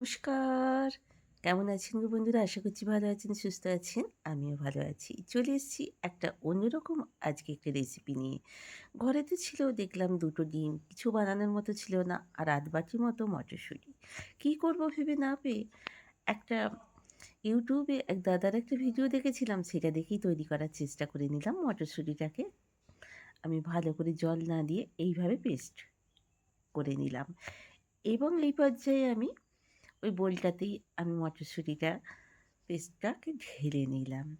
নমস্কার। কেমন আছেন গো বন্ধুরা? আশা করছি ভালো আছেন, সুস্থ আছেন। আমিও ভালো আছি। চলে এসেছি একটা অন্যরকম আজকে একটা রেসিপি নিয়ে। ঘরেতে ছিল দেখলাম ২ টো ডিম, কিছু বানানোর মতো ছিল না। আর আধ বাটির মতো মটরশুঁটি। কী করব ভেবে না পেয়ে একটা YouTube এ এক দাদার একটা ভিডিও দেখেছিলাম, সেটা দেখেই তৈরি করার চেষ্টা করে নিলাম। মটরশুঁটিটাকে আমি ভালো করে জল না দিয়ে এইভাবে পেস্ট করে নিলাম এবং এই পর্যায়ে আমি ওই বোলটাতেই আমি মটরশুঁটিটা পেস্টটাকে ঢেলে নিলাম।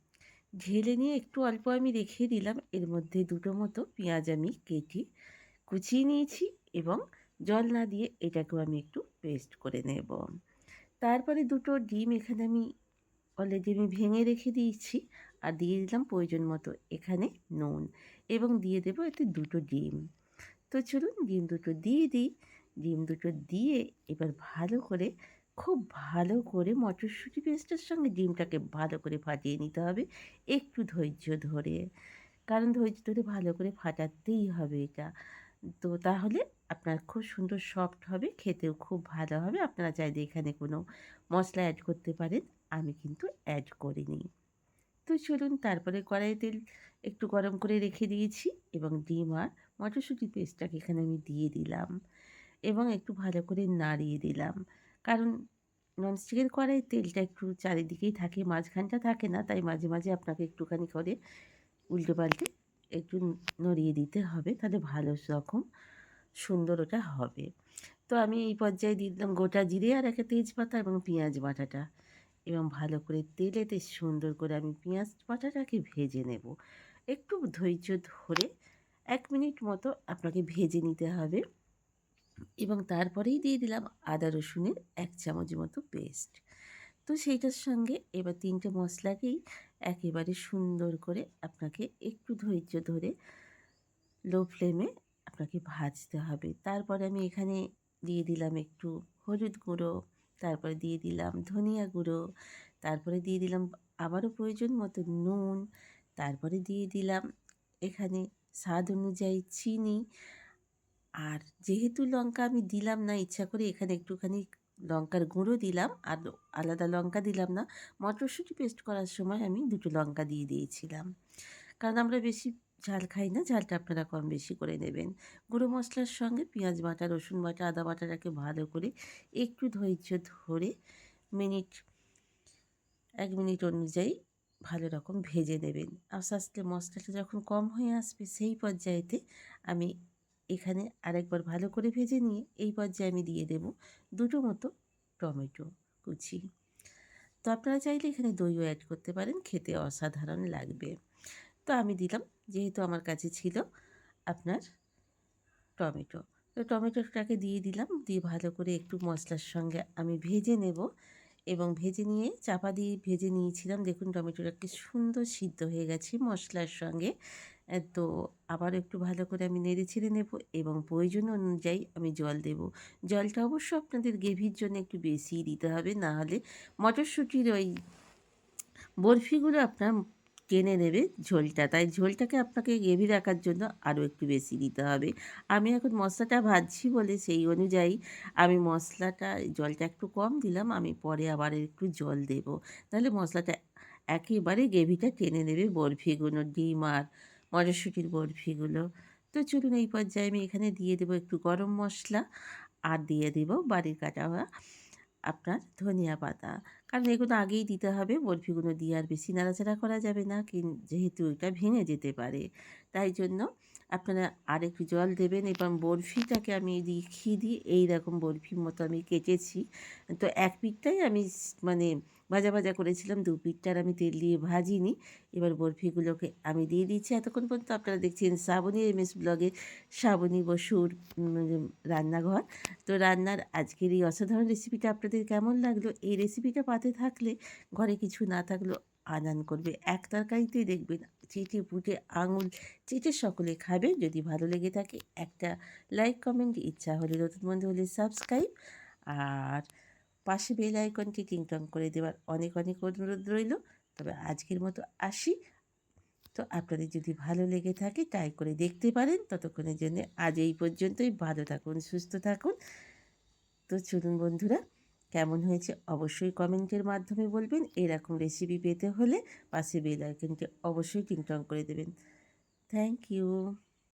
ঢেলে নিয়ে একটু অল্প আমি রেখে দিলাম। এর মধ্যে ২ টো মতো পেঁয়াজ আমি কেটে কুচিয়ে নিয়েছি এবং জল না দিয়ে এটাকেও আমি একটু পেস্ট করে নেব। তারপরে ২ টো ডিম এখানে আমি অলরেডি আমি ভেঙে রেখে দিয়েছি। আর দিয়ে দিলাম প্রয়োজন মতো এখানে নুন এবং দিয়ে দেবো এতে ২ টো ডিম। তো চলুন ডিম দুটো দিয়ে দিই। ডিম দুটো দিয়ে এবার ভালো করে, খুব ভালো করে মটরশুঁটি পেস্টের সঙ্গে ডিমটাকে ভালো করে ফাটিয়ে নিতে হবে একটু ধৈর্য ধরে। কারণ ধৈর্য ধরে ভালো করে ফাটাতেই হবে এটা। তো তাহলে আপনার খুব সুন্দর সফট হবে, খেতেও খুব ভালো হবে। আপনারা চাইলে এখানে কোনো মশলা অ্যাড করতে পারেন। আমি কিন্তু অ্যাড করিনি। তো চলুন তারপরে কড়াইয়ে তেল একটু গরম করে রেখে দিয়েছি এবং ডিম আর মটরশুঁটির পেস্টটাকে এখানে আমি দিয়ে দিলাম এবং একটু ভালো করে নাড়িয়ে দিলাম। কারণ ননস্টিকের কড়াইয়ে তেলটা একটু চারিদিকেই থাকে, মাঝখানটা থাকে না। তাই মাঝে, মাঝে আপনাকে একটুখানি করে উল্টে-পাল্টে একটু নড়িয়ে দিতে হবে। তাহলে ভালো রকম সুন্দর ওটা হবে। তো আমি এই পর্যায়ে দিয়ে দিলাম গোটা জিরে আর একটা তেজপাতা এবং পেঁয়াজ বাটাটা। এবং ভালো করে তেলেতে সুন্দর করে আমি পেঁয়াজ বাটাটাকে ভেজে নেব। একটু ধৈর্য ধরে ১ মিনিট মতো আপনাকে ভেজে নিতে হবে এবং তারপরেই দিয়ে দিলাম আদা রসুনের ১ চামচ মতো পেস্ট। তো সেইটার সঙ্গে এবার ৩ টে মশলাকেই একেবারে সুন্দর করে আপনাকে একটু ধৈর্য ধরে লো ফ্লেমে আপনাকে ভাজতে হবে। তারপরে আমি এখানে দিয়ে দিলাম একটু হলুদ গুঁড়ো, তারপরে দিয়ে দিলাম ধনিয়া গুঁড়ো, তারপরে দিয়ে দিলাম আবারও প্রয়োজন মতো নুন, তারপরে দিয়ে দিলাম এখানে স্বাদ অনুযায়ী চিনি। আর যেহেতু লঙ্কা আমি দিলাম না ইচ্ছা করে, এখানে একটুখানি লঙ্কার গুঁড়ো দিলাম আর আলাদা লঙ্কা দিলাম না। মটরশুঁটি পেস্ট করার সময় আমি ২ টো লঙ্কা দিয়ে দিয়েছিলাম। কারণ আমরা বেশি ঝাল খাই না, ঝালটা আপনারা কম বেশি করে নেবেন। গুঁড়ো মশলার সঙ্গে পেঁয়াজ বাটা, রসুন বাটা, আদা বাটাটাকে ভালো করে একটু ধৈর্য ধরে মিনিট ১ মিনিট অনুযায়ী ভালো রকম ভেজে নেবেন। আস্তে, আস্তে মশলাটা যখন কম হয়ে আসবে সেই পর্যায়েতে আমি এখানে আরেকবার ভালো করে ভেজে নিয়ে এই পর্যায়ে আমি দিয়ে দেব ২ টো মতো টমেটো কুচি। তো আপনারা চাইলে এখানে দইও অ্যাড করতে পারেন, খেতে অসাধারণ লাগবে। তো আমি দিলাম, যেহেতু আমার কাছে ছিল আপনার টমেটো। তো টমেটোটাকে দিয়ে দিলাম। দিয়ে ভালো করে একটু মশলার সঙ্গে আমি ভেজে নেব এবং ভেজে নিয়ে চাপা দিয়ে ভেজে নিয়েছিলাম। দেখুন টমেটোটা কি সুন্দর সিদ্ধ হয়ে গেছে মশলার সঙ্গে। তো আবার একটু ভালো করে আমি নেড়ে-চেড়ে নেব এবং প্রয়োজন অনুযায়ী আমি জল দেব। জলটা অবশ্য আপনাদের গ্রেভির জন্য একটু বেশিই দিতে হবে। না হলে মটরশুঁটির ওই বরফিগুলো আপনার টেনে নেবে ঝোলটা। তাই ঝোলটাকে আপনাকে গ্রেভি রাখার জন্য আরও একটু বেশি দিতে হবে। আমি এখন মশলাটা ভাজছি বলে সেই অনুযায়ী আমি মশলাটা জলটা একটু কম দিলাম। আমি পরে আবার একটু জল দেব। তাহলে মশলাটা একেবারে গ্রেভিটা টেনে নেবে বরফিগুলো, ডিম আর মটরশুঁটির বরফিগুলো। তো চলুন এই পর্যায়ে আমি এখানে দিয়ে দেবো একটু গরম মসলা আর দিয়ে দেব বাড়ির কাটা আপনার ধনিয়া পাতা। কারণ এগুলো আগেই দিতে হবে। বরফিগুলো দিয়ে আর বেশি নাড়াচাড়া করা যাবে না, যেহেতু এটা ভেঙে যেতে পারে। তাই জন্য আপনারা আরেকটু জল দেবেন এবং বরফিটাকে আমি দেখিয়ে দিই এইরকম বরফির মতো আমি কেটেছি। তো এক পিঠটাই আমি মানে ভাজা, ভাজা করেছিলাম। ২ পিঠটা আর আমি তেল দিয়ে ভাজিনি। এবার বরফিগুলোকে আমি দিয়ে দিচ্ছি। এতক্ষণ পর্যন্ত আপনারা দেখছেন শ্রাবণী এমএস ব্লগে শ্রাবণী বসুর রান্নাঘর। তো রান্নার আজকের এই অসাধারণ রেসিপিটা আপনাদের কেমন লাগলো? এই রেসিপিটা পাতে থাকলে ঘরে কিছু না থাকলেও আনান করবে। এক তরকারিতেই দেখবেন চেটে-পুটে আঙুল চেটে সকলে খাবে। যদি ভালো লেগে থাকে একটা লাইক, কমেন্ট, ইচ্ছা হলে নতুন বন্ধু হলে সাবস্ক্রাইব আর পাশে বেল আইকনটি টিং-টং করে দেওয়ার অনেক, অনেক অনুরোধ রইল। তবে আজকের মতো আসি। তো আপনাদের যদি ভালো লেগে থাকে ট্রাই করে দেখতে পারেন। ততক্ষণের জন্যে আজ এই পর্যন্তই। ভালো থাকুন, সুস্থ থাকুন। তো চলুন বন্ধুরা, কেমন হয়েছে অবশ্যই কমেন্টের মাধ্যমে বলবেন। এরকম রেসিপি পেতে হলে পাশে বেল আইকনটি অবশ্যই টিংটং করে দেবেন। Thank you.